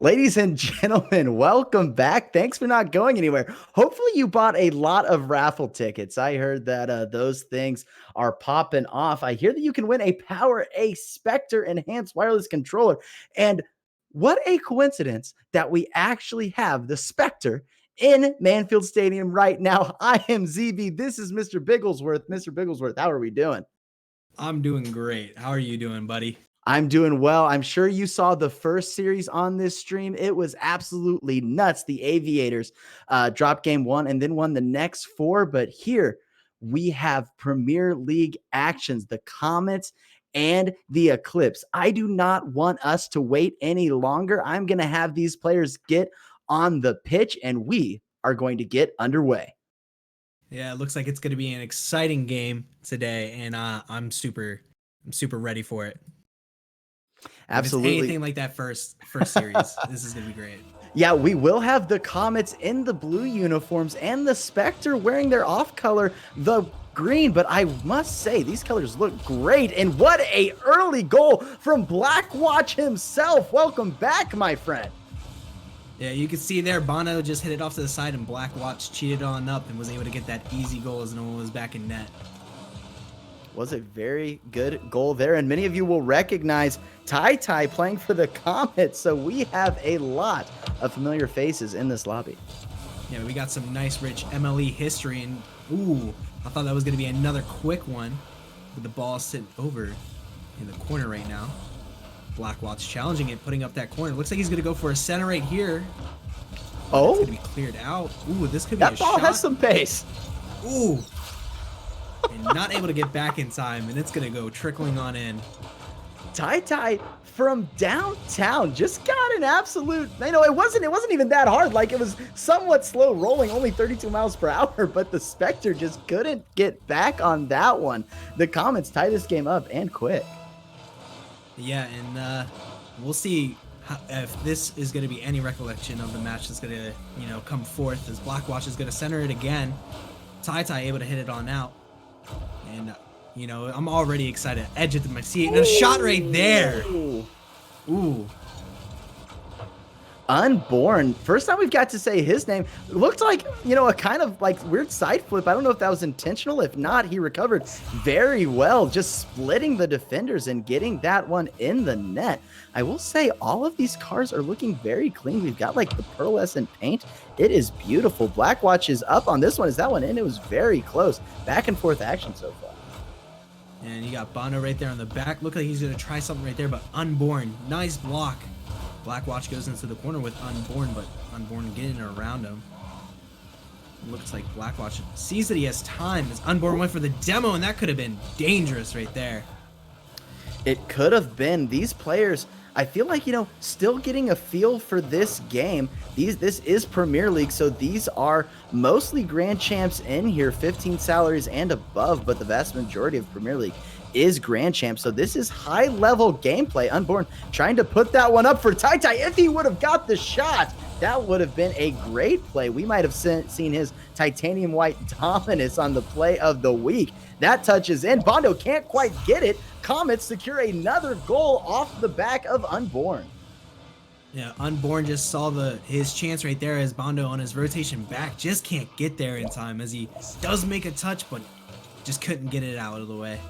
Ladies and gentlemen, welcome back. Thanks for not going anywhere. Hopefully, you bought a lot of raffle tickets. I heard that those things are popping off. I hear that you can win a Spectre enhanced wireless controller. And what a coincidence that we actually have the Spectre in Manfield Stadium right now. I am ZB. This is Mr. Bigglesworth. Mr. Bigglesworth, how are we doing? I'm doing great. How are you doing, buddy? I'm doing well. I'm sure you saw the first series on this stream. It was absolutely nuts. The Aviators dropped game one and then won the next four. But here we have Premier League actions, the Comets and the Eclipse. I do not want us to wait any longer. I'm going to have these players get on the pitch and we are going to get underway. Yeah, it looks like it's going to be an exciting game today, and I'm super ready for it. Absolutely. If it's anything like that first series, this is going to be great. Yeah, we will have the Comets in the blue uniforms and the Spectre wearing their off color, the green. But I must say, these colors look great. And what a early goal from Blackwatch himself. Welcome back, my friend. Yeah, you can see there, Bono just hit it off to the side, and Blackwatch cheated on up and was able to get that easy goal as no one was back in net. Was a very good goal there, and many of you will recognize Tai playing for the Comets, so we have a lot of familiar faces in this lobby. Yeah, we got some nice rich MLE history, and ooh, I thought that was going to be another quick one, with the ball sitting over in the corner right now. Blackwatch challenging it, putting up that corner. Looks like he's going to go for a center right here. Oh, it's going to be cleared out. Ooh, this could be a shot. That ball has some pace. Ooh. And not able to get back in time, and it's going to go trickling on in. Tai from downtown just got an absolute, it wasn't even that hard. Like, it was somewhat slow rolling, only 32 miles per hour, but the Spectre just couldn't get back on that one. The Comets tie this game up and quick. Yeah, and we'll see if this is going to be any recollection of the match that's going to, come forth, as Blackwatch is going to center it again. Tai able to hit it on out. And, I'm already excited. Edge of my seat. And a shot right there. Ooh. Unborn. First time we've got to say his name. It looked like, a kind of like weird side flip. I don't know if that was intentional. If not, he recovered very well, just splitting the defenders and getting that one in the net. I will say all of these cars are looking very clean. We've got like the pearlescent paint. It is beautiful. Blackwatch is up on this one. Is that one in? It was very close. Back and forth action so far. And you got Bono right there on the back. Look like he's going to try something right there, but Unborn. Nice block. Blackwatch goes into the corner with Unborn, but Unborn getting around him. Looks like Blackwatch sees that he has time as Unborn went for the demo, and that could have been dangerous right there. It could have been. These players, I feel like, still getting a feel for this game. This is Premier League, so these are mostly grand champs in here, 15 salaries and above, but the vast majority of Premier League is grand champ. So this is high level gameplay. Unborn trying to put that one up for Tai. If he would have got the shot, that would have been a great play. We might have seen his titanium white dominance on the play of the week. That touches in. Bondo can't quite get it. Comets secure another goal off the back of Unborn. Yeah, Unborn just saw his chance right there as Bondo on his rotation back just can't get there in time, as he does make a touch, but just couldn't get it out of the way.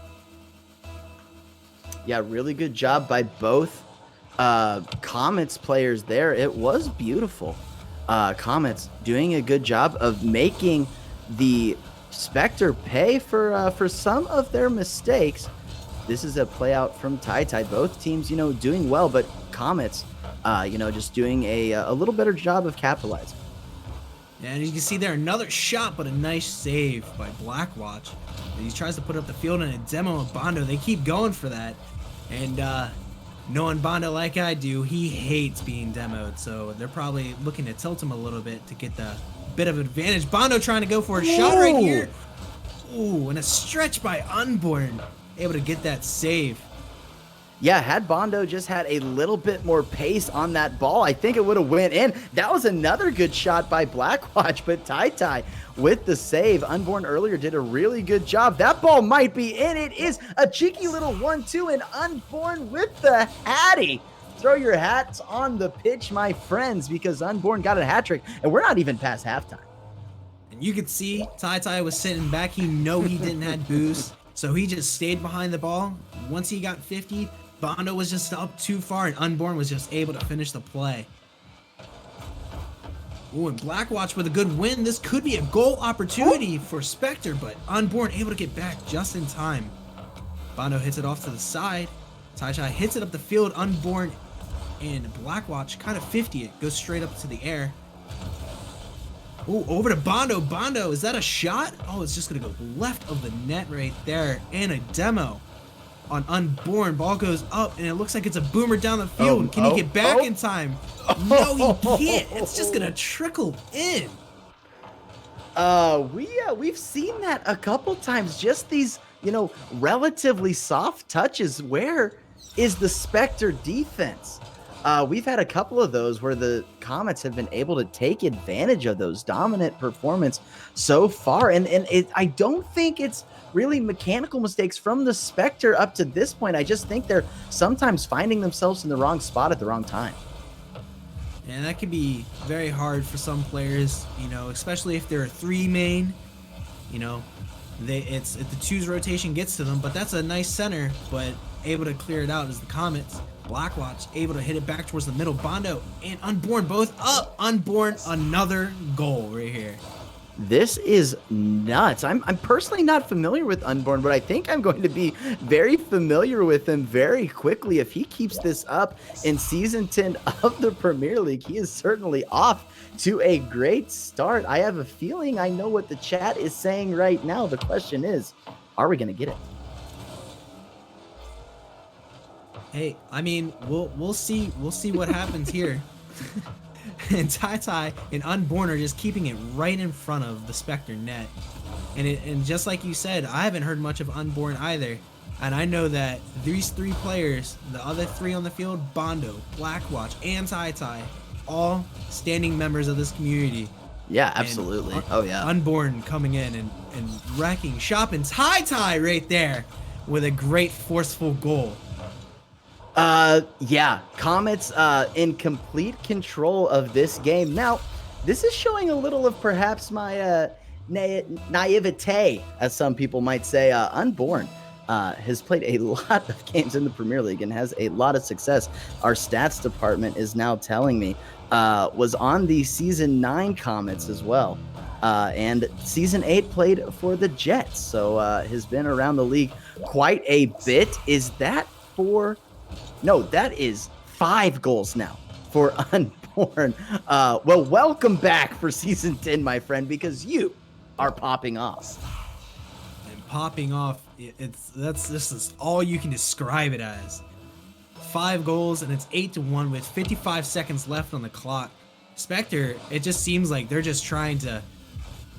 Yeah, really good job by both Comets players there. It was beautiful. Comets doing a good job of making the Spectre pay for some of their mistakes. This is a play out from Tai. Both teams, doing well, but Comets, just doing a little better job of capitalizing. And you can see there another shot, but a nice save by Blackwatch. He tries to put up the field in a demo of Bondo. They keep going for that. And knowing Bondo like I do, he hates being demoed. So they're probably looking to tilt him a little bit to get the bit of advantage. Bondo trying to go for a shot right here. Ooh, and a stretch by Unborn. Able to get that save. Yeah, had Bondo just had a little bit more pace on that ball, I think it would have went in. That was another good shot by Blackwatch, but Tai with the save. Unborn earlier did a really good job. That ball might be in. It is a cheeky little 1-2, and Unborn with the Hattie. throw your hats on the pitch, my friends, because Unborn got a hat trick, and we're not even past halftime. And you could see Tai was sitting back. He know he didn't have boost, so he just stayed behind the ball. Once he got 50, Bondo was just up too far, and Unborn was just able to finish the play. Ooh, and Blackwatch with a good win. This could be a goal opportunity for Spectre, but Unborn able to get back just in time. Bondo hits it off to the side. Tai hits it up the field. Unborn and Blackwatch kind of 50 it. Goes straight up to the air. Ooh, over to Bondo. Bondo, is that a shot? Oh, it's just going to go left of the net right there. And a demo on Unborn. Ball goes up, and it looks like it's a boomer down the field. Can he get back in time? No, he can't. It's just going to trickle in. We've seen that a couple times. Just these, relatively soft touches. Where is the Spectre defense? We've had a couple of those where the Comets have been able to take advantage of those dominant performance so far. And I don't think it's really mechanical mistakes from the Spectre up to this point. I just think they're sometimes finding themselves in the wrong spot at the wrong time. And that can be very hard for some players, especially if they're a 3 main. If the 2's rotation gets to them, but that's a nice center, but able to clear it out is the Comets. Blackwatch able to hit it back towards the middle. Bondo and Unborn both up. Unborn, another goal right here. This is nuts. I'm personally not familiar with Unborn, but I think I'm going to be very familiar with him very quickly. If he keeps this up in Season 10 of the Premier League, he is certainly off to a great start. I have a feeling I know what the chat is saying right now. The question is, are we going to get it? Hey, I mean, we'll see what happens here. And Tai and Unborn are just keeping it right in front of the Spectre net. And just like you said, I haven't heard much of Unborn either. And I know that these 3 players, the other 3 on the field, Bondo, Blackwatch, and Tai, all standing members of this community. Yeah, absolutely. Oh, yeah. Unborn coming in and wrecking shop, and Tai right there with a great forceful goal. Yeah, Comets in complete control of this game. Now, this is showing a little of perhaps my naivete, as some people might say. Unborn has played a lot of games in the Premier League and has a lot of success. Our stats department is now telling me was on the Season 9 Comets as well. And Season 8 played for the Jets, so has been around the league quite a bit. Is that for... No, that is 5 goals now for Unborn. Well, welcome back for Season 10, my friend, because you are popping off. And popping off, this is all you can describe it as. 5 goals, and it's 8-1 with 55 seconds left on the clock. Spectre, it just seems like they're just trying to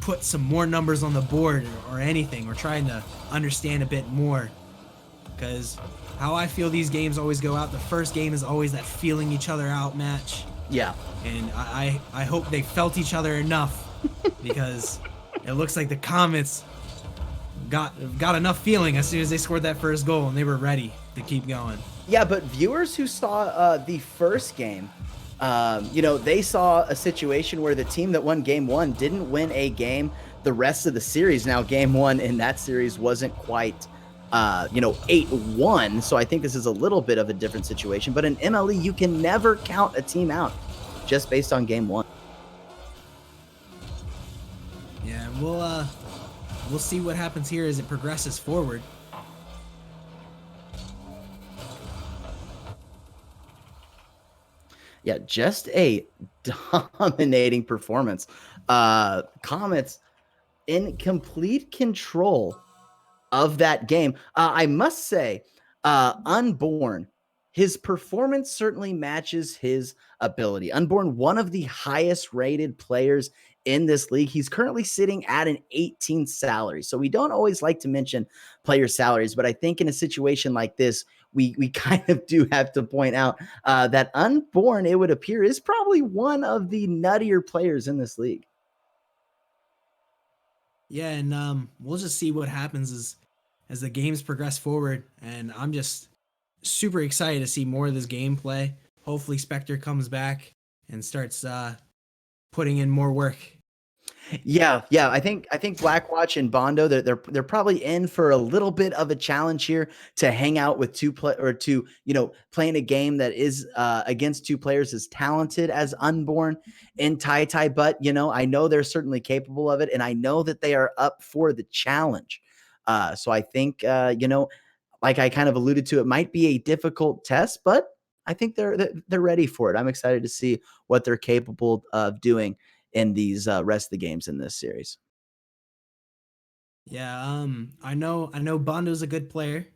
put some more numbers on the board or anything, or trying to understand a bit more. Because how I feel these games always go out, the first game is always that feeling each other out match. Yeah. And I hope they felt each other enough, because it looks like the Comets got enough feeling as soon as they scored that first goal, and they were ready to keep going. Yeah, but viewers who saw the first game, they saw a situation where the team that won Game 1 didn't win a game the rest of the series. Now, Game 1 in that series wasn't quite... 8-1, so I think this is a little bit of a different situation, but in MLE you can never count a team out just based on Game 1. Yeah, we'll see what happens here as it progresses forward. Yeah, just a dominating performance. Comets in complete control of that game. I must say, Unborn, his performance certainly matches his ability. Unborn, one of the highest rated players in this league. He's currently sitting at an 18 salary. So we don't always like to mention player salaries, but I think in a situation like this, we kind of do have to point out that Unborn, it would appear, is probably one of the nuttier players in this league. Yeah, and we'll just see what happens as the games progress forward. And I'm just super excited to see more of this gameplay. hopefully Spectre comes back and starts putting in more work. Yeah. I think Blackwatch and Bondo, they're probably in for a little bit of a challenge here to hang out with playing a game that is against two players as talented as Unborn and Tai. But I know they're certainly capable of it, and I know that they are up for the challenge. So I think like I kind of alluded to, it might be a difficult test, but I think they're ready for it. I'm excited to see what they're capable of doing in these rest of the games in this series. Yeah, I know Bondo's a good player,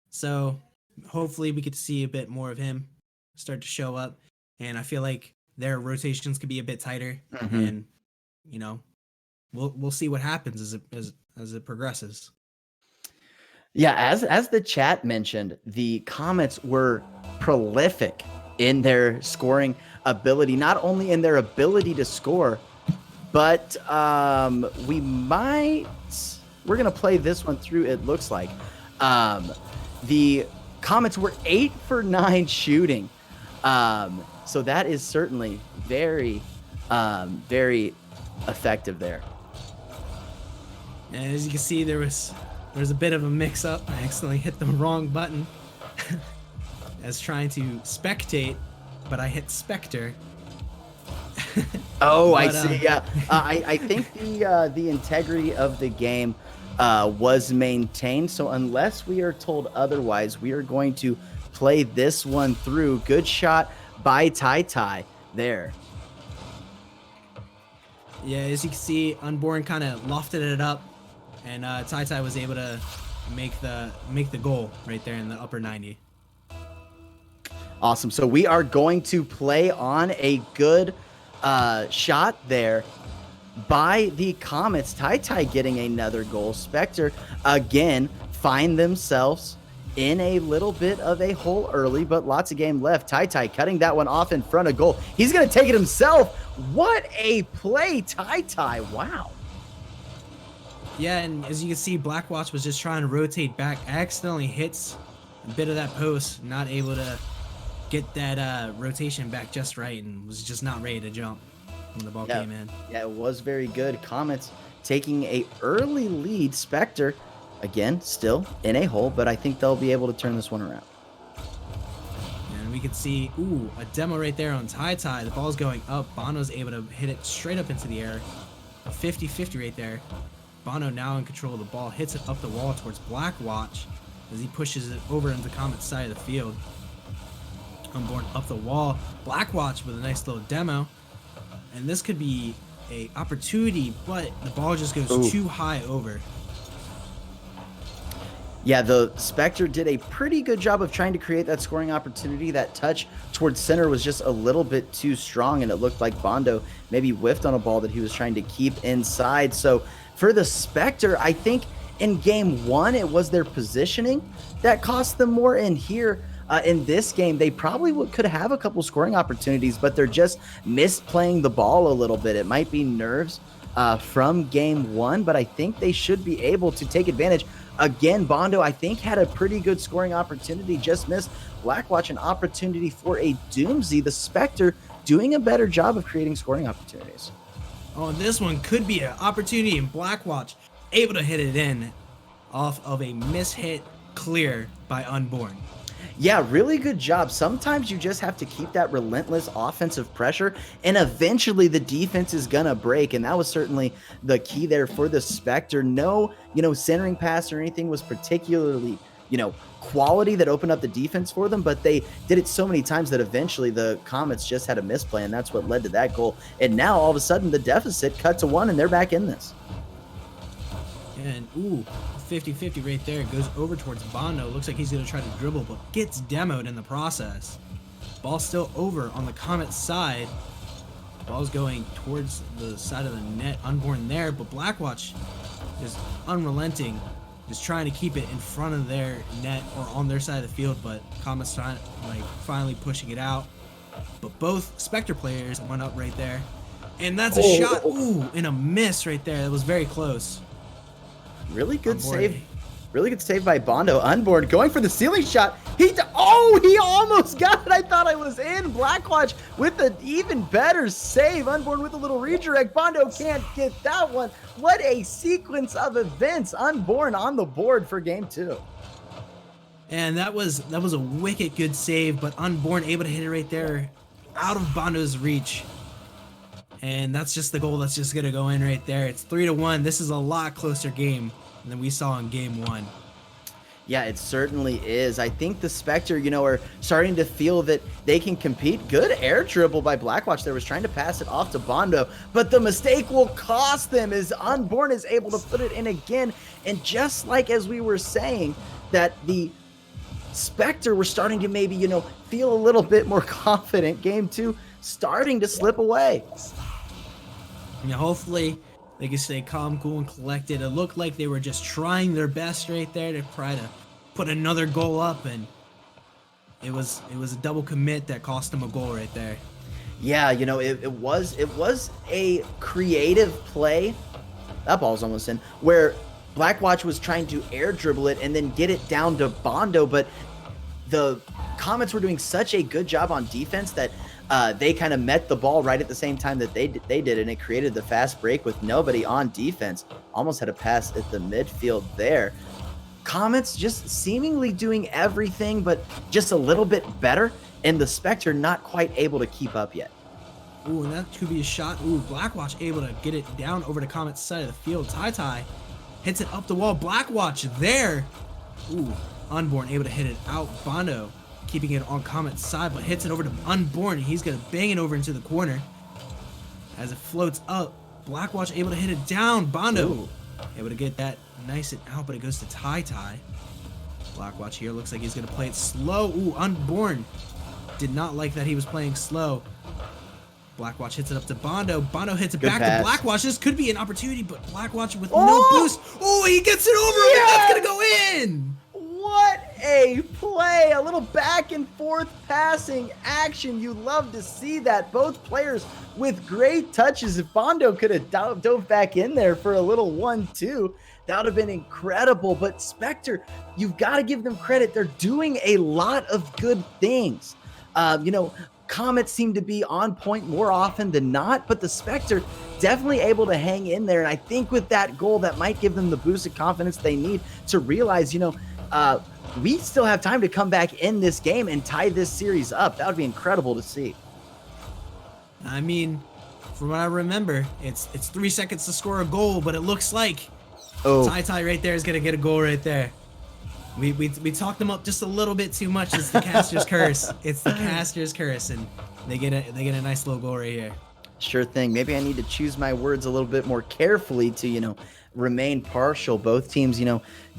so hopefully we get to see a bit more of him start to show up, and I feel like their rotations could be a bit tighter, Mhm. and you know, we'll see what happens as it progresses. Yeah, as the chat mentioned, the Comets were prolific in their scoring ability, not only in their ability to score, but we're gonna play this one through. It looks like the Comets were 8 for 9 shooting, so that is certainly very effective there. And as you can see, there was a bit of a mix-up. I accidentally hit the wrong button as trying to spectate, but I hit Spectre. Oh, I But, see. Yeah, I think the integrity of the game was maintained. So unless we are told otherwise, we are going to play this one through. Good shot by Tai there. Yeah, as you can see, Unborn kind of lofted it up, and Tai was able to make the goal right there in the upper 90. Awesome. So we are going to play on a good shot there by the Comets. Tai getting another goal. Spectre again find themselves in a little bit of a hole early, but lots of game left. Tai cutting that one off in front of goal. He's going to take it himself. What a play, Tai. Wow. Yeah, and as you can see, Blackwatch was just trying to rotate back, accidentally hits a bit of that post, not able to get that rotation back just right, and was just not ready to jump when the ball came in. Yeah, it was very good. Comets taking a early lead. Spectre, again, still in a hole, but I think they'll be able to turn this one around. And we can see, a demo right there on Tai. The ball's going up. Bono's able to hit it straight up into the air. A 50-50 right there. Bono now in control of the ball, hits it up the wall towards Blackwatch as he pushes it over into Comet's side of the field. Unborn up the wall. Blackwatch with a nice little demo. And this could be a opportunity, but the ball just goes too high over. Yeah, the Spectre did a pretty good job of trying to create that scoring opportunity. That touch towards center was just a little bit too strong, and it looked like Bondo maybe whiffed on a ball that he was trying to keep inside. So for the Spectre, I think in game one, it was their positioning that cost them more. And here in this game, they probably could have a couple scoring opportunities, but they're just misplaying the ball a little bit. It might be nerves from game one, but I think they should be able to take advantage. Again, Bondo, I think, had a pretty good scoring opportunity, just missed. Blackwatch, an opportunity for a doozy. The Spectre doing a better job of creating scoring opportunities. Oh, and this one could be an opportunity, and Blackwatch able to hit it in off of a mishit clear by Unborn. Yeah, really good job. Sometimes you just have to keep that relentless offensive pressure, and eventually the defense is going to break, and that was certainly the key there for the Spectre. No, centering pass or anything was particularly, quality that opened up the defense for them, but they did it so many times that eventually the Comets just had a misplay, and that's what led to that goal. And now, all of a sudden, the deficit cut to 1, and they're back in this. And, 50-50 right there. Goes over towards Bondo. Looks like he's going to try to dribble, but gets demoed in the process. Ball still over on the Comets side. Ball's going towards the side of the net. Unborn there, but Blackwatch is unrelenting. Just trying to keep it in front of their net or on their side of the field, but Comets trying, finally pushing it out. But both Spectre players went up right there. And that's a shot. And a miss right there. That was very close. Really good save. Really good save by Bondo. Unborn going for the ceiling shot. Oh, he almost got it. I thought I was in. Blackwatch with an even better save. Unborn with a little redirect. Bondo can't get that one. What a sequence of events. Unborn on the board for game 2. And that was a wicked good save, but Unborn able to hit it right there out of Bondo's reach. And that's just the goal that's just going to go in right there. It's 3-1. This is a lot closer game than we saw in game 1. Yeah, it certainly is. I think the Spectre, are starting to feel that they can compete. Good air dribble by Blackwatch there, was trying to pass it off to Bondo, but the mistake will cost them as Unborn is able to put it in again. And just like as we were saying, that the Spectre were starting to maybe, feel a little bit more confident. Game 2 starting to slip away. Yeah, hopefully they can stay calm, cool, and collected. It looked like they were just trying their best right there to try to put another goal up, and it was a double commit that cost them a goal right there. Yeah, it was a creative play. That ball's almost in, where Blackwatch was trying to air dribble it and then get it down to Bondo, but the Comets were doing such a good job on defense that they kind of met the ball right at the same time that they did, and it created the fast break with nobody on defense. Almost had a pass at the midfield there. Comets just seemingly doing everything, but just a little bit better, and the Spectre not quite able to keep up yet. Ooh, and that could be a shot. Ooh, Blackwatch able to get it down over to Comets' side of the field. Tai hits it up the wall. Blackwatch there. Ooh, Unborn able to hit it out. Bondo keeping it on Comets' side, but hits it over to Unborn. He's going to bang it over into the corner. As it floats up, Blackwatch able to hit it down. Bondo Ooh. able to get that nice and out, but it goes to Tai. Blackwatch here looks like he's going to play it slow. Ooh, Unborn did not like that he was playing slow. Blackwatch hits it up to Bondo. Bondo hits it Good back pass. to Blackwatch. This could be an opportunity, but Blackwatch with no boost. Oh, he gets it over him, and that's going to go in. What a play! A little back and forth passing action. You love to see that. Both players with great touches. If Bondo could have dove back in there for a little 1-2, that would have been incredible. But Spectre, you've got to give them credit. They're doing a lot of good things. Comets seem to be on point more often than not, but the Spectre definitely able to hang in there. And I think with that goal, that might give them the boost of confidence they need to realize, we still have time to come back in this game and tie this series up. That would be incredible to see. I mean, from what I remember, it's 3 seconds to score a goal, but it looks like Tai right there is gonna get a goal right there. We talked them up just a little bit too much. It's the caster's curse. It's the caster's curse, and they get a nice little goal right here. Sure thing. Maybe I need to choose my words a little bit more carefully to, remain partial. Both teams,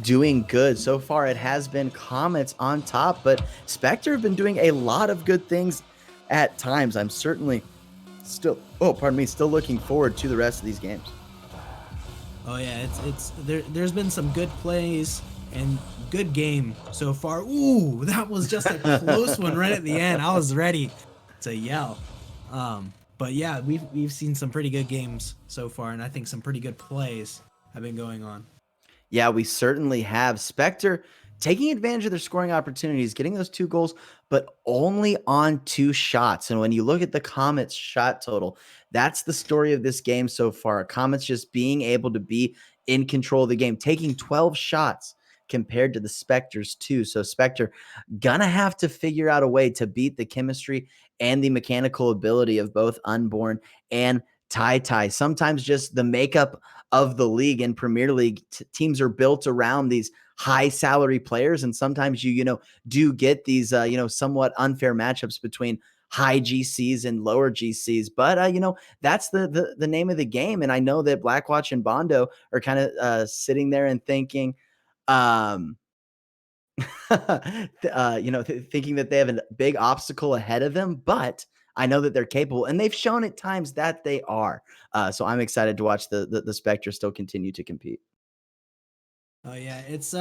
doing good. So far, it has been Comets on top, but Spectre have been doing a lot of good things at times. I'm certainly still looking forward to the rest of these games. Oh yeah, there's been some good plays and good game so far. Ooh, that was just a close one right at the end. I was ready to yell. But yeah, we've seen some pretty good games so far, and I think some pretty good plays have been going on. Yeah, we certainly have. Spectre taking advantage of their scoring opportunities, getting those 2 goals, but only on 2 shots. And when you look at the Comets shot total, that's the story of this game so far. Comets just being able to be in control of the game, taking 12 shots compared to the Spectre's 2. So Spectre gonna have to figure out a way to beat the chemistry and the mechanical ability of both Unborn and Tai. Sometimes just the makeup of the league and Premier League teams are built around these high salary players, and sometimes you do get these somewhat unfair matchups between high GCs and lower GCs, but that's the name of the game. And I know that Blackwatch and Bondo are kind of sitting there and thinking thinking that they have a big obstacle ahead of them, but I know that they're capable, and they've shown at times that they are. So I'm excited to watch the Spectre still continue to compete. Oh yeah, it's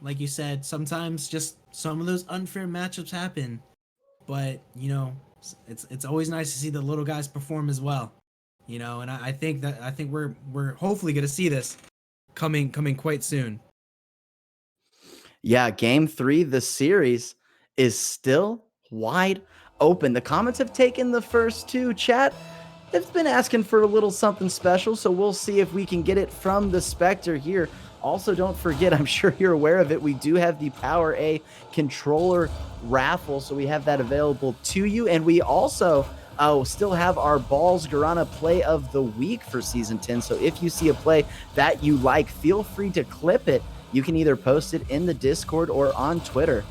like you said, sometimes just some of those unfair matchups happen, but it's always nice to see the little guys perform as well. And I think we're hopefully gonna see this coming quite soon. Yeah, game 3, the series is still wide open. The Comets have taken the first 2. Chat, it's been asking for a little something special, so we'll see if we can get it from the Spectre here. Also, don't forget, I'm sure you're aware of it, we do have the Power A controller raffle, so we have that available to you. And we also still have our Balls Garana play of the week for Season 10. So if you see a play that you like, feel free to clip it. You can either post it in the Discord or on Twitter.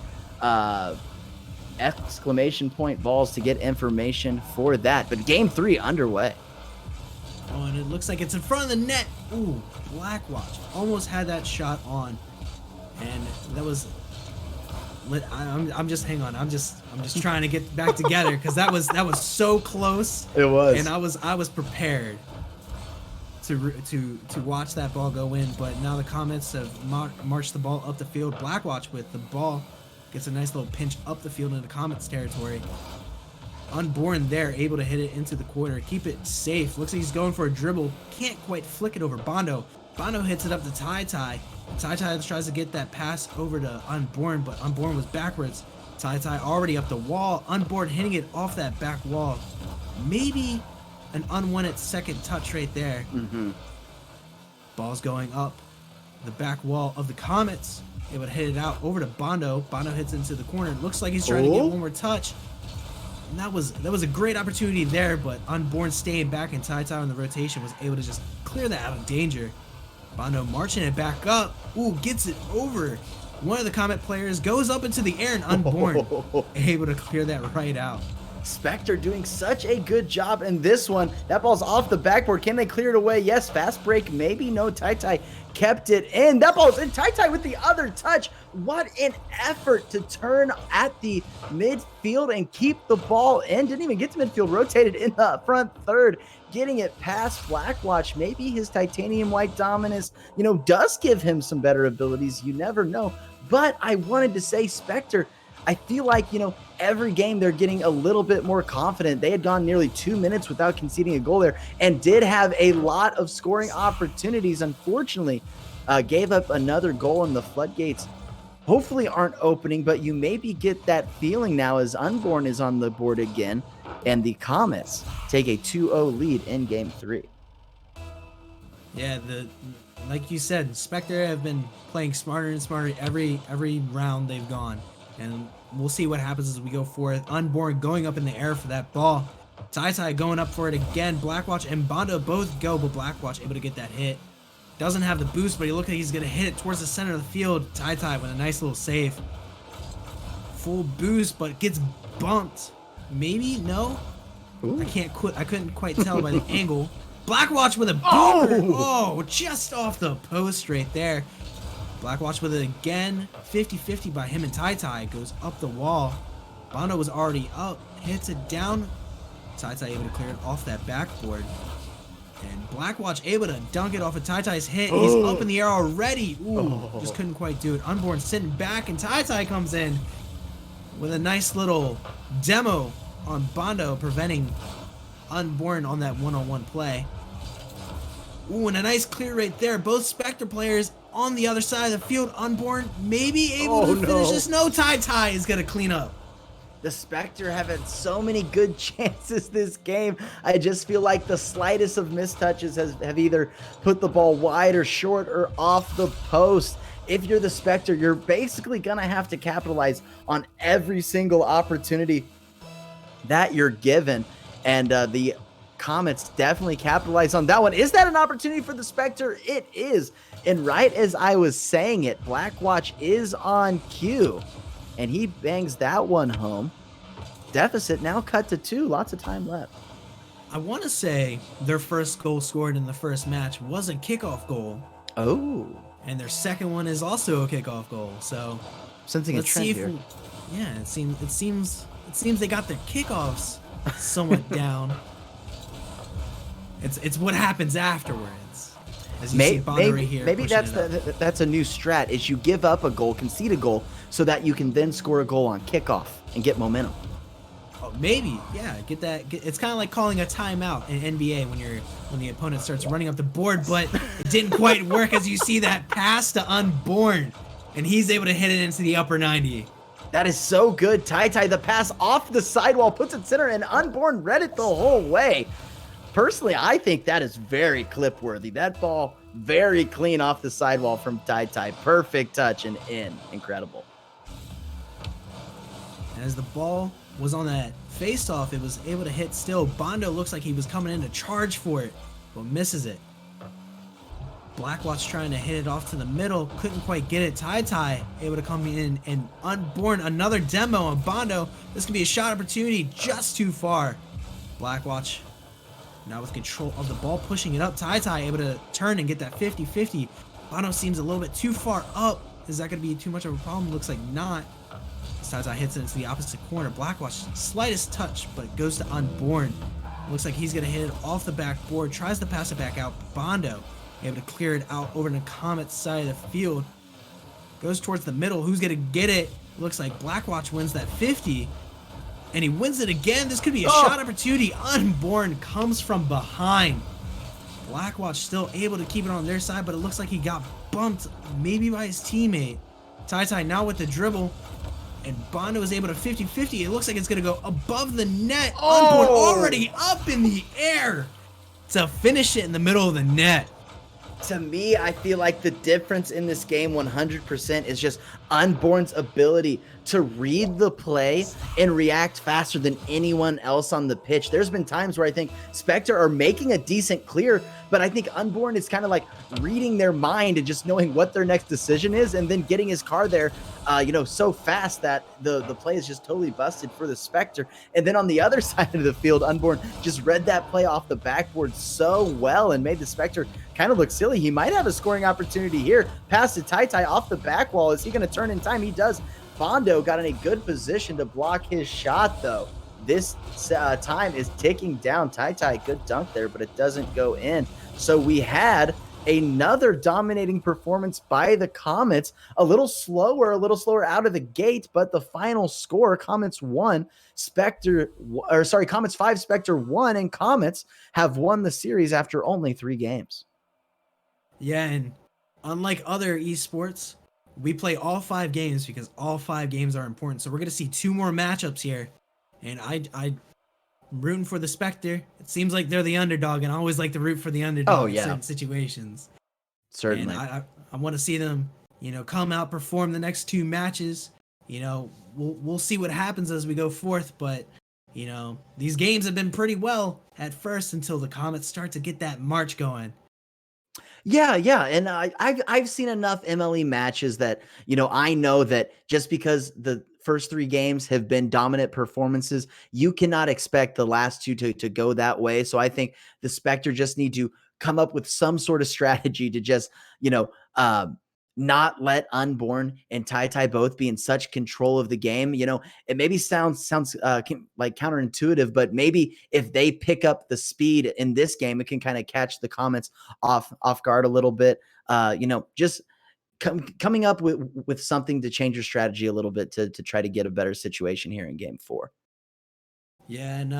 Exclamation point balls to get information for that. But game 3 underway. Oh, and it looks like it's in front of the net. Ooh, Blackwatch almost had that shot on, and that was. I'm just hang on. I'm just trying to get back together because that was so close. It was, and I was prepared to watch that ball go in, but now the Comets have marched the ball up the field. Blackwatch with the ball gets a nice little pinch up the field into Comets territory. Unborn there, able to hit it into the corner, keep it safe. Looks like he's going for a dribble, can't quite flick it over Bondo. Bondo hits it up to Tai. Tai tries to get that pass over to Unborn, but Unborn was backwards. Tai already up the wall. Unborn hitting it off that back wall. Maybe an unwanted second touch right there. Ball's going up the back wall of the Comets. They would hit it out over to Bondo. Bondo hits into the corner. Looks like he's trying to get one more touch. And that was a great opportunity there, but Unborn staying back, and Tai on the rotation was able to just clear that out of danger. Bondo marching it back up. Ooh, gets it over. One of the Comet players goes up into the air, and Unborn able to clear that right out. Spectre doing such a good job in this one. That ball's off the backboard. Can they clear it away? Yes. Fast break, maybe. No. Tai kept it in. That ball's in. Tai with the other touch. What an effort to turn at the midfield and keep the ball in. Didn't even get to midfield. Rotated in the front third. Getting it past Blackwatch. Maybe his titanium white dominance, does give him some better abilities. You never know. But I wanted to say, Spectre, I feel like, every game they're getting a little bit more confident. They had gone nearly 2 minutes without conceding a goal there and did have a lot of scoring opportunities. Unfortunately, gave up another goal, and the floodgates hopefully aren't opening, but you maybe get that feeling now as Unborn is on the board again, and the Comets take a 2-0 lead in game 3. Yeah, like you said, Spectre have been playing smarter and smarter every round they've gone, and we'll see what happens as we go forth. Unborn going up in the air for that ball. Tai going up for it again. Blackwatch and Bondo both go, but Blackwatch able to get that hit. Doesn't have the boost, but he looks like he's going to hit it towards the center of the field. Tai with a nice little save. Full boost, but gets bumped. Maybe? No? Ooh. I couldn't quite tell by the angle. Blackwatch with a boomer. Oh, just off the post right there. Blackwatch with it again. 50-50 by him and Tai. Goes up the wall. Bondo was already up. Hits it down. Tai able to clear it off that backboard. And Blackwatch able to dunk it off of Tai's hit. He's up in the air already. Ooh, just couldn't quite do it. Unborn sitting back, and Tai comes in with a nice little demo on Bondo, preventing Unborn on that one-on-one play. Ooh, and a nice clear right there. Both Spectre players on the other side of the field. Unborn maybe able to finish this. No, Tai is going to clean up. The Spectre have had so many good chances this game. I just feel like the slightest of mistouches have either put the ball wide or short or off the post. If you're the Spectre, you're basically going to have to capitalize on every single opportunity that you're given. And the Comets definitely capitalize on that one. Is that an opportunity for the Spectre? It is. And right as I was saying it, Blackwatch is on cue. And he bangs that one home. Deficit now cut to 2. Lots of time left. I want to say their first goal scored in the first match was a kickoff goal. Oh. And their second one is also a kickoff goal. So sensing a trend here. It seems they got their kickoffs somewhat down. It's what happens afterwards. As you see Bondo right here. Maybe that's a new strat. Is you give up a goal, concede a goal, so that you can then score a goal on kickoff and get momentum. Oh, maybe, yeah. It's kind of like calling a timeout in NBA when the opponent starts running up the board, but it didn't quite work as you see that pass to Unborn. and he's able to hit it into the upper 90. That is so good. TyTy, the pass off the sidewall, puts it center, and Unborn read it the whole way. Personally, I think that is very clip worthy. That ball very clean off the sidewall from TyTy. Perfect touch and in. Incredible. As the ball was on that face-off, it was able to hit still. Bondo looks like he was coming in to charge for it, but misses it. Blackwatch trying to hit it off to the middle, couldn't quite get it. TyTy able to come in, and Unborn, another demo on Bondo. This could be a shot opportunity, just too far. Blackwatch now with control of the ball, pushing it up. TyTy able to turn and get that 50-50. Bondo seems a little bit too far up. Is that going to be too much of a problem? Looks like not. TyTy hits it into the opposite corner. Blackwatch, slightest touch, but it goes to Unborn. Looks like he's going to hit it off the backboard. Tries to pass it back out. Bondo able to clear it out over to Comets side of the field. Goes towards the middle. Who's going to get it? Looks like Blackwatch wins that 50. And he wins it again. This could be a shot opportunity. Unborn comes from behind. Blackwatch still able to keep it on their side, but it looks like he got bumped maybe by his teammate. TyTy now with the dribble. And Bondo is able to 50-50. It looks like it's going to go above the net. Unborn already up in the air to finish it in the middle of the net. To me, I feel like the difference in this game 100% is just Unborn's ability to read the play and react faster than anyone else on the pitch. There's been times where I think Spectre are making a decent clear, but I think Unborn is kind of like reading their mind and just knowing what their next decision is and then getting his car there, so fast that the play is just totally busted for the Spectre. And then on the other side of the field, Unborn just read that play off the backboard so well and made the Spectre kind of look silly. He might have a scoring opportunity here. Pass to TyTy off the back wall. Is he going to turn in time? He does. Bondo got in a good position to block his shot, though. This time is ticking down. TyTy, good dunk there, but it doesn't go in. So we had another dominating performance by the Comets. A little slower out of the gate, but the final score, Comets 1, Comets 5, Spectre 1, and Comets have won the series after only 3 games. Yeah, and unlike other esports, we play all 5 games because all 5 games are important. So we're going to see 2 more matchups here. And I'm rooting for the Spectre. It seems like they're the underdog, and I always like to root for the underdog in certain situations. Certainly. And I want to see them, come out, perform the next 2 matches. We'll see what happens as we go forth, but these games have been pretty well at first until the Comets start to get that march going. Yeah, and I've seen enough MLE matches that I know that just because the first 3 games have been dominant performances, you cannot expect the last 2 to go that way. So I think the Spectre just need to come up with some sort of strategy to just not let Unborn and TyTy both be in such control of the game. It maybe sounds like counterintuitive, but maybe if they pick up the speed in this game, it can kind of catch the Comets off guard a little bit. Just coming up with something to change your strategy a little bit to try to get a better situation here in game 4. Yeah, and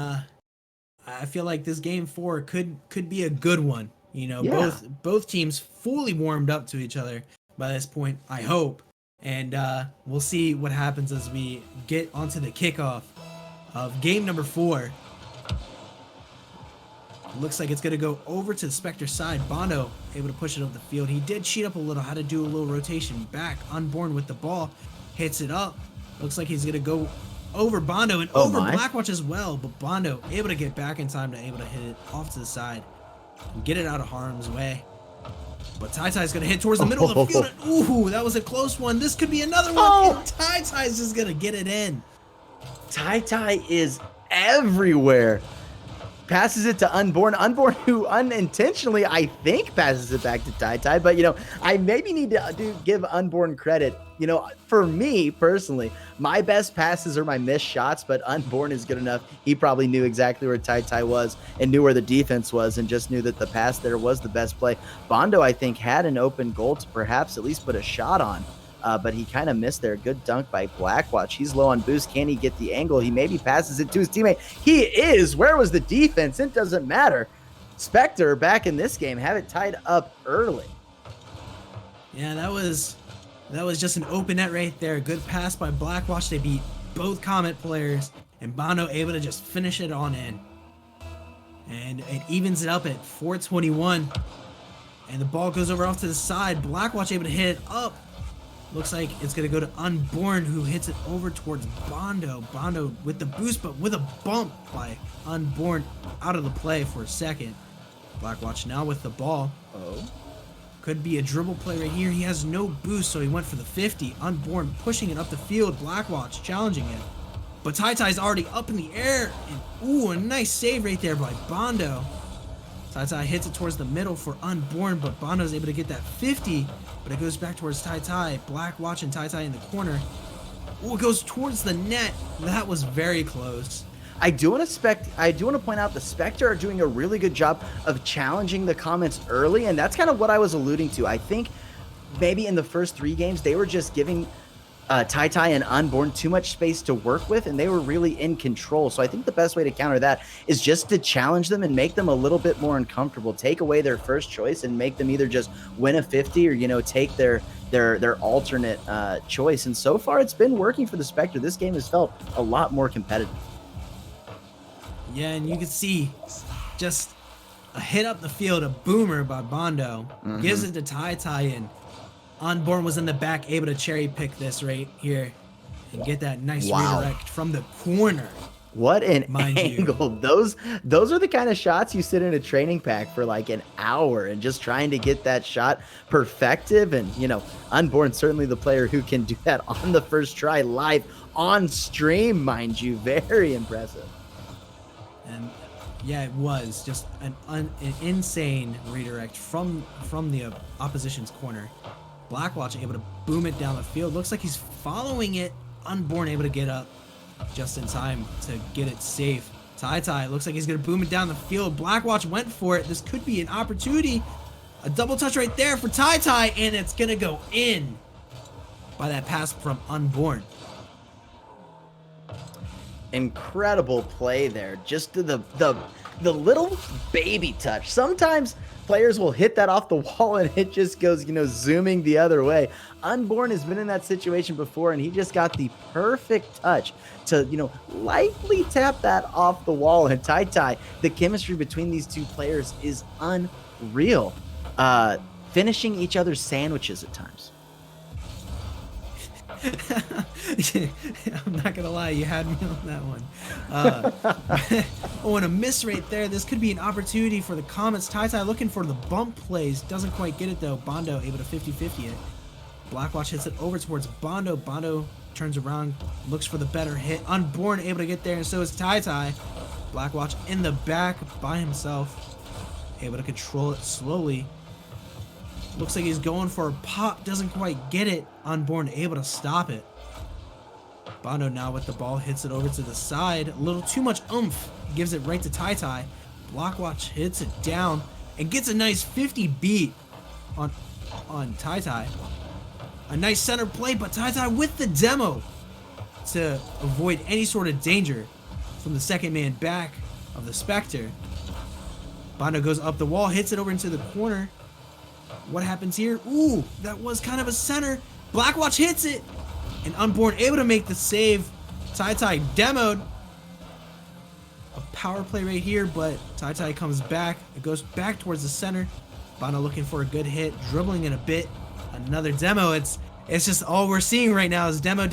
I feel like this game 4 could be a good one. Both teams fully warmed up to each other by this point, I hope. And we'll see what happens as we get onto the kickoff of game number 4. Looks like it's going to go over to the Spectre side. Bondo able to push it up the field. He did cheat up a little, had to do a little rotation back. Unborn with the ball, hits it up. Looks like he's going to go over Bondo and over Blackwatch as well. But Bondo able to get back in time to able to hit it off to the side and get it out of harm's way. But TyTy's going to hit towards the middle of the field. Ooh, that was a close one. This could be another one. TyTy's just going to get it in. TyTy is everywhere. Passes it to Unborn. Unborn, who unintentionally, I think, passes it back to TyTy. But, I maybe need to give Unborn credit. For me, personally, my best passes are my missed shots, but Unborn is good enough. He probably knew exactly where TyTy was and knew where the defense was and just knew that the pass there was the best play. Bondo, I think, had an open goal to perhaps at least put a shot on. But he kind of missed there. Good dunk by Blackwatch. He's low on boost. Can he get the angle? He maybe passes it to his teammate. He is. Where was the defense? It doesn't matter. Spectre back in this game. Have it tied up early. Yeah, that was That was just an open net right there. Good pass by Blackwatch. They beat both Comet players, and Bondo able to just finish it on in. And it evens it up at 421. And the ball goes over off to the side. Blackwatch able to hit it up. Looks like it's going to go to Unborn, who hits it over towards Bondo. Bondo with the boost, but with a bump by Unborn out of the play for a second. Blackwatch now with the ball. Oh. Could be a dribble play right here. He has no boost, so he went for the 50. Unborn pushing it up the field. Blackwatch challenging it. But TyTy's already up in the air. And ooh, a nice save right there by Bondo. TyTy hits it towards the middle for Unborn, but Bondo's able to get that 50. But it goes back towards TyTy. Blackwatch and TyTy in the corner. Ooh, it goes towards the net. That was very close. I do want to point out the Spectre are doing a really good job of challenging the Comets early, and that's kind of what I was alluding to. I think maybe in the first 3 games they were just giving TyTy and Unborn too much space to work with, and they were really in control. So I think the best way to counter that is just to challenge them and make them a little bit more uncomfortable. Take away their first choice and make them either just win a 50 or take their alternate choice. And so far it's been working for the Spectre. This game has felt a lot more competitive. Yeah, and you can see just a hit up the field, a boomer by Bondo. Gives it to TyTy, and Unborn was in the back, able to cherry pick this right here and get that nice redirect from the corner. What an angle. Those are the kind of shots you sit in a training pack for like an hour and just trying to get that shot perfective. And, Unborn, certainly the player who can do that on the first try live on stream, mind you. Very impressive. And yeah, it was just an insane redirect from the opposition's corner. Blackwatch able to boom it down the field. Looks like he's following it. Unborn able to get up just in time to get it safe. TyTy looks like he's going to boom it down the field. Blackwatch went for it. This could be an opportunity. A double touch right there for TyTy, and it's going to go in by that pass from Unborn. Incredible play there. Just to the little baby touch. Sometimes players will hit that off the wall and it just goes, zooming the other way. Unborn has been in that situation before, and he just got the perfect touch to, lightly tap that off the wall. And TyTy, the chemistry between these two players is unreal. Finishing each other's sandwiches at times. I'm not gonna lie, you had me on that one. Oh, and a miss right there. This could be an opportunity for the Comets. TyTy looking for the bump plays. Doesn't quite get it though. Bondo able to 50-50 it. Blackwatch hits it over towards Bondo. Bondo turns around, looks for the better hit. Unborn able to get there, and so is TyTy. Blackwatch in the back by himself, able to control it slowly. Looks like he's going for a pop, doesn't quite get it. Unborn able to stop it. Bondo now with the ball, hits it over to the side. A little too much oomph, gives it right to TyTy. Blackwatch hits it down and gets a nice 50 beat on TyTy. A nice center play, but TyTy with the demo to avoid any sort of danger from the second man back of the Spectre. Bondo goes up the wall, hits it over into the corner. What happens here? Ooh, that was kind of a center. Blackwatch hits it, and Unborn able to make the save. TyTy demoed. A power play right here, but TyTy comes back. It goes back towards the center. Bondo looking for a good hit, dribbling in a bit. Another demo. It's just all we're seeing right now is demo.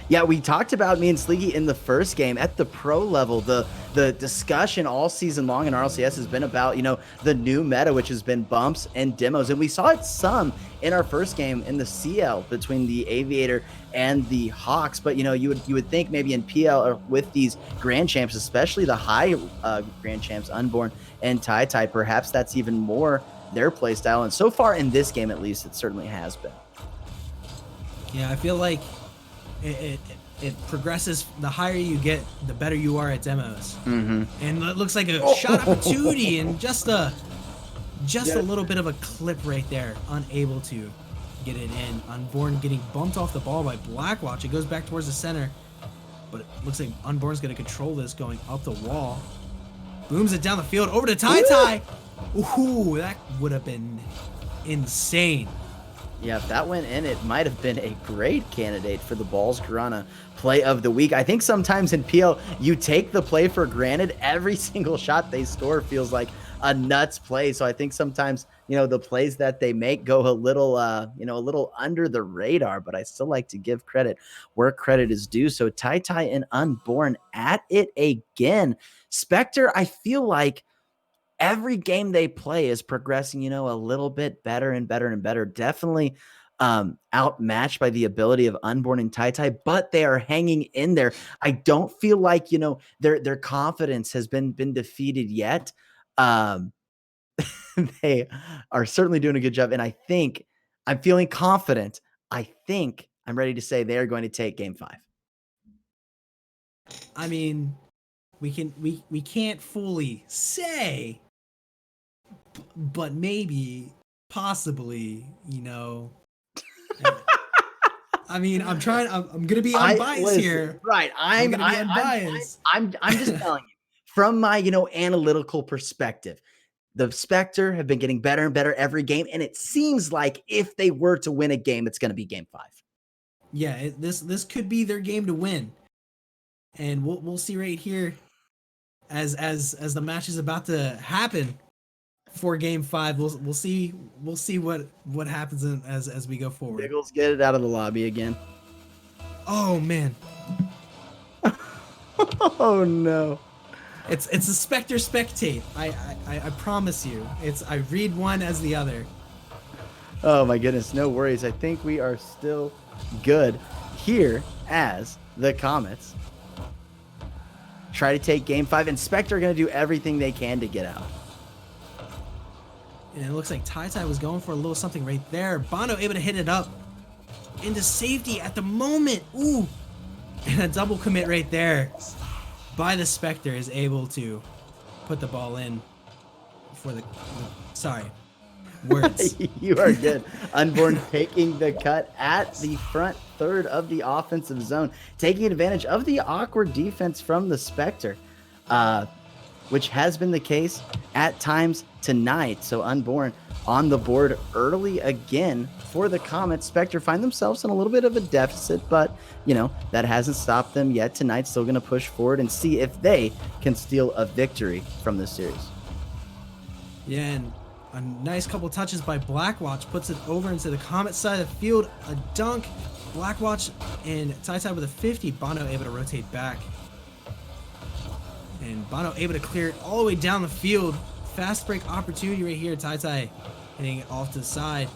Yeah, we talked about me and Sleegy in the first game at the pro level. The discussion all season long in RLCS has been about, the new meta, which has been bumps and demos. And we saw it some in our first game in the CL between the Aviator and the Hawks. But, you would think maybe in PL or with these Grand Champs, especially the high Grand Champs, Unborn and TyTy, perhaps that's even more their play style. And so far in this game, at least, it certainly has been. Yeah, I feel like it progresses. The higher you get, the better you are at demos. And it looks like a shot opportunity, and just a little bit of a clip right there, unable to get it in. Unborn getting bumped off the ball by Blackwatch. It goes back towards the center, but it looks like Unborn's going to control this, going up the wall. Booms it down the field over to TyTy. Ooh, that would have been insane. Yeah, if that went in, it might have been a great candidate for the Balls Corona play of the week. I think sometimes in PL, you take the play for granted. Every single shot they score feels like a nuts play. So I think sometimes, the plays that they make go a little, a little under the radar, but I still like to give credit where credit is due. So Tai and Unborn at it again. Spectre, I feel like every game they play is progressing, a little bit better and better and better. Definitely outmatched by the ability of Unborn and Tai, but they are hanging in there. I don't feel like, their confidence has been defeated yet. They are certainly doing a good job. And I think I'm feeling confident. I think I'm ready to say they are going to take game 5. I mean, we can't fully say, but maybe, possibly, I mean, I'm gonna be unbiased here. Right. I'm gonna be unbiased. I'm just telling you from my, analytical perspective. The Spectre have been getting better and better every game, and it seems like if they were to win a game, it's going to be game 5. Yeah, this could be their game to win, and we'll see right here as the match is about to happen for game 5. We'll see what happens as we go forward. Biggles, get it out of the lobby again. Oh man. Oh no. It's a Spectre spectate. I promise you. I read one as the other. Oh my goodness, no worries. I think we are still good here as the Comets try to take game 5, and Spectre are going to do everything they can to get out. And it looks like Tai was going for a little something right there. Bondo able to hit it up into safety at the moment. Ooh. And a double commit right there by the Spectre is able to put the ball in for sorry. Words. You are good. Unborn taking the cut at the front third of the offensive zone, taking advantage of the awkward defense from the Spectre, which has been the case at times tonight. So Unborn on the board early again for the Comets. Spectre find themselves in a little bit of a deficit, but that hasn't stopped them yet. Tonight, still going to push forward and see if they can steal a victory from this series. Yeah, and a nice couple touches by Blackwatch puts it over into the Comet side of the field. A dunk. Blackwatch and Tai with a 50. Bono able to rotate back. And Bono able to clear it all the way down the field. Fast break opportunity right here. Tai hitting it off to the side.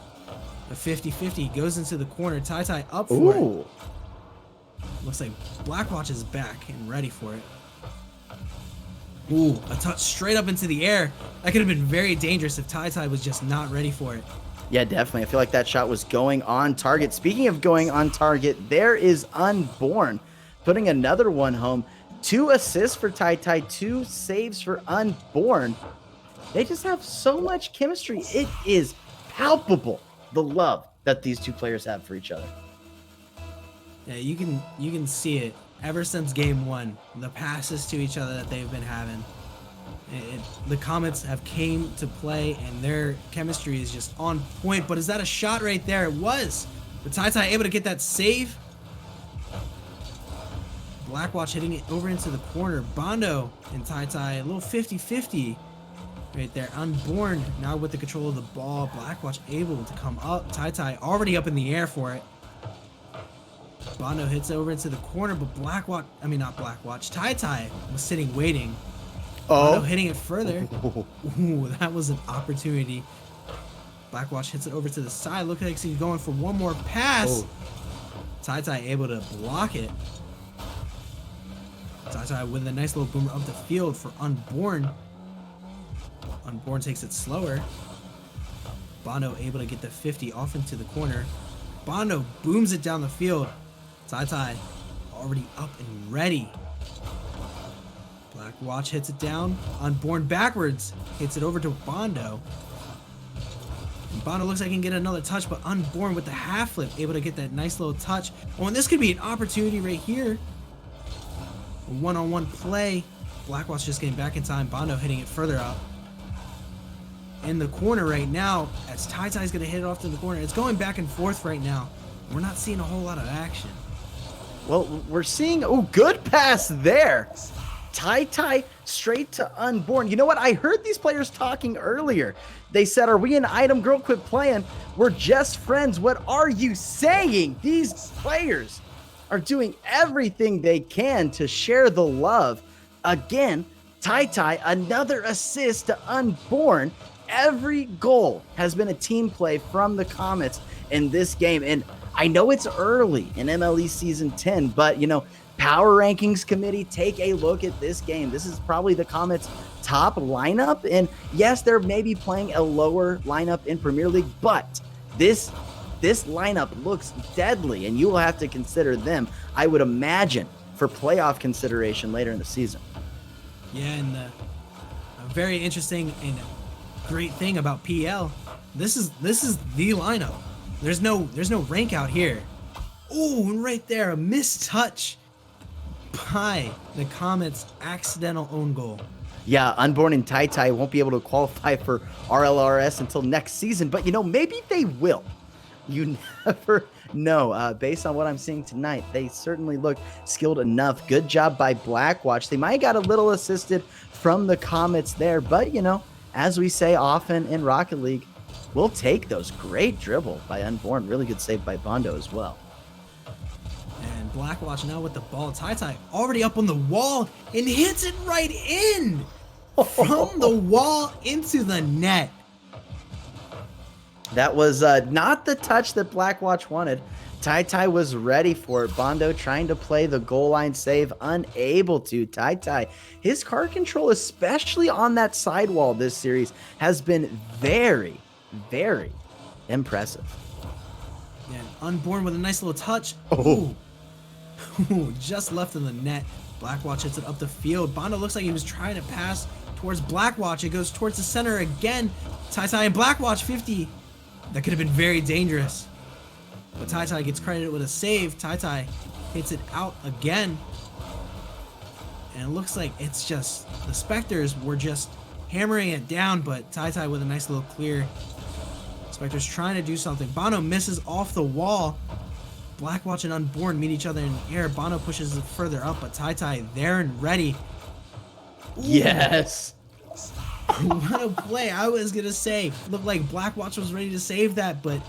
A 50-50 goes into the corner. Tai up for it. Looks like Blackwatch is back and ready for it. Ooh, a touch straight up into the air. That could have been very dangerous if Tai was just not ready for it. Yeah, definitely. I feel like that shot was going on target. Speaking of going on target, there is Unborn putting another one home. 2 assists for Tai, 2 saves for Unborn. They just have so much chemistry. It is palpable, the love that these two players have for each other. Yeah, you can see it ever since game 1. The passes to each other that they've been having. The Comets have came to play, and their chemistry is just on point. But is that a shot right there? It was. But Tai able to get that save. Blackwatch hitting it over into the corner. Bondo and Tai, a little 50-50 right there. Unborn now with the control of the ball. Blackwatch able to come up. Tai already up in the air for it. Bondo hits over into the corner, but Tai was sitting waiting. Bondo hitting it further. Ooh, that was an opportunity. Blackwatch hits it over to the side. Looks like he's going for one more pass. Tai able to block it. Tai with a nice little boomer up the field for Unborn. Unborn takes it slower. Bondo able to get the 50 off into the corner. Bondo booms it down the field. Tai already up and ready. Blackwatch hits it down. Unborn backwards. Hits it over to Bondo. And Bondo looks like he can get another touch, but Unborn with the half flip, able to get that nice little touch. Oh, and this could be an opportunity right here. A one-on-one play. Blackwatch just getting back in time. Bondo hitting it further up. in the corner right now as TyTy's going to hit it off to the corner. It's going back and forth right now. We're not seeing a whole lot of action. Well, we're seeing, good pass there. TyTy straight to Unborn. You know what? I heard these players talking earlier. They said, are we an item? Girl, quit playing. We're just friends. What are you saying? These players are doing everything they can to share the love. Again, TyTy, another assist to Unborn. Every goal has been a team play from the Comets in this game. And I know it's early in MLE Season 10, but, Power Rankings Committee, take a look at this game. This is probably the Comets' top lineup. And yes, they're maybe playing a lower lineup in Premier League, but this lineup looks deadly, and you will have to consider them, I would imagine, for playoff consideration later in the season. Yeah, and a very interesting and great thing about PL, this is the lineup. There's no rank out here. Oh, and right there, a missed touch by the Comets' accidental own goal. Yeah, Unborn and TyTy won't be able to qualify for RLRS until next season, but maybe they will. You never know. Based on what I'm seeing tonight, they certainly look skilled enough. Good job by Blackwatch. They might have got a little assisted from the Comets there, but as we say often in Rocket League, we'll take those. Great dribble by Unborn. Really good save by Bondo as well. And Blackwatch now with the ball. TyTy already up on the wall and hits it right in from the wall into the net. That was not the touch that Blackwatch wanted. TyTy was ready for it. Bondo trying to play the goal line save, unable to. TyTy, his card control, especially on that sidewall this series, has been very, very impressive. Yeah, Unborn with a nice little touch. Oh. Ooh, just left in the net. Blackwatch hits it up the field. Bondo looks like he was trying to pass towards Blackwatch. It goes towards the center again. TyTy and Blackwatch 50. That could have been very dangerous. But TyTy gets credited with a save. TyTy hits it out again. And it looks like it's just the Spectres were just hammering it down, but TyTy with a nice little clear. Spectre's trying to do something. Bondo misses off the wall. Blackwatch and Unborn meet each other in the air. Bondo pushes it further up, but TyTy there and ready. Ooh. Yes. What a play. I was going to say, looked like Blackwatch was ready to save that, but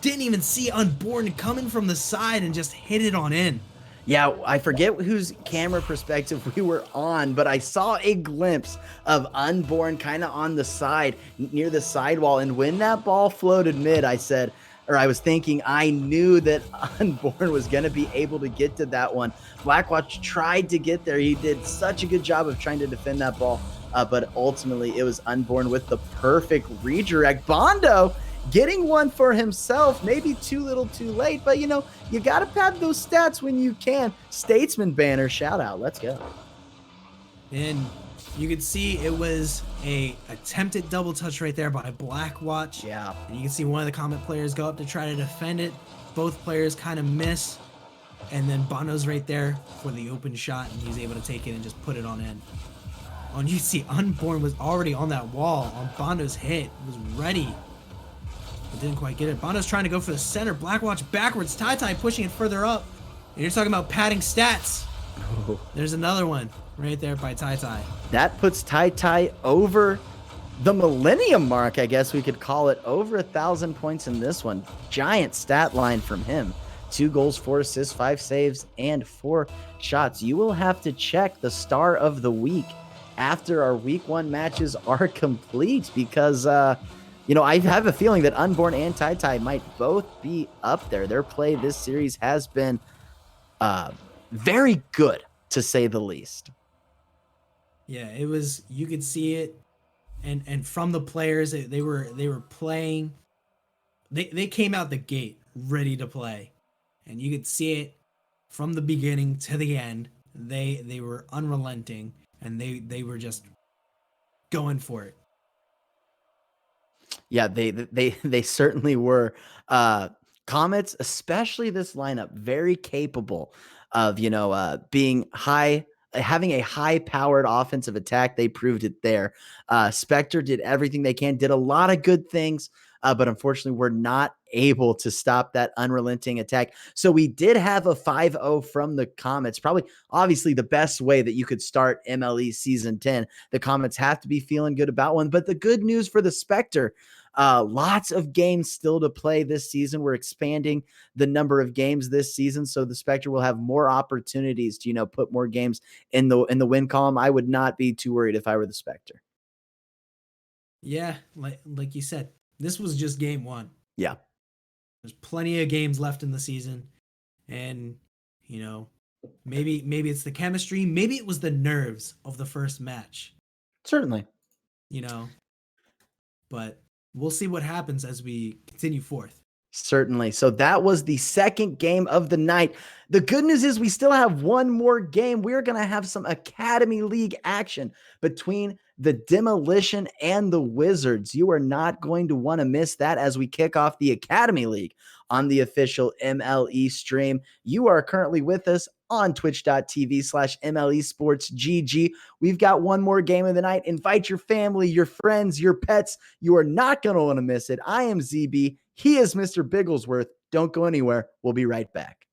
didn't even see Unborn coming from the side and just hit it on in. Yeah, I forget whose camera perspective we were on, but I saw a glimpse of Unborn kind of on the side, near the sidewall. And when that ball floated mid, I was thinking, I knew that Unborn was going to be able to get to that one. Blackwatch tried to get there. He did such a good job of trying to defend that ball, but ultimately it was Unborn with the perfect redirect. Bondo getting one for himself, maybe too little too late, but you got to pad those stats when you can. Statesman banner, shout out. Let's go. And you could see it was a attempted double touch right there by Blackwatch. Yeah. And you can see one of the Comet players go up to try to defend it. Both players kind of miss. And then Bondo's right there for the open shot, and he's able to take it and just put it on in. And you see Unborn was already on that wall on Bondo's hit. Was ready. But didn't quite get it. Bondo's trying to go for the center. Blackwatch backwards. TyTy pushing it further up. And you're talking about padding stats. Oh. There's another one right there by TyTy. That puts TyTy over the millennium mark, I guess we could call it. Over 1,000 points in this one. Giant stat line from him. 2 goals, 4 assists, 5 saves, and 4 shots. You will have to check the star of the week after our week 1 matches are complete, because I have a feeling that Unborn and TyTy might both be up there. Their play this series has been very good, to say the least. Yeah, it was. You could see it, and from the players, they were playing. They came out the gate ready to play, and you could see it from the beginning to the end. They were unrelenting, and they were just going for it. Yeah, they certainly were. Comets, especially this lineup, very capable of being high having a high-powered offensive attack. They proved it there. Spectre did everything they can, did a lot of good things, but unfortunately, we're not able to stop that unrelenting attack. So we did have a 5-0 from the Comets. Probably, obviously, the best way that you could start MLE Season 10. The Comets have to be feeling good about one. But the good news for the Spectre, lots of games still to play this season. We're expanding the number of games this season, so the Spectre will have more opportunities to, put more games in the win column. I would not be too worried if I were the Spectre. Yeah, like you said, this was just game one. Yeah. There's plenty of games left in the season, and maybe it's the chemistry, maybe it was the nerves of the first match, Certainly. you know, but we'll see what happens as we continue forth. Certainly. So that was the second game of the night. The good news is we still have one more game. We're going to have some Academy League action between the Demolition and the Wizards. You are not going to want to miss that as we kick off the Academy League on the official MLE stream. You are currently with us on twitch.tv/MLE Sports GG. We've got one more game of the night. Invite your family, your friends, your pets. You are not going to want to miss it. I am ZB. He is Mr. Bigglesworth. Don't go anywhere. We'll be right back.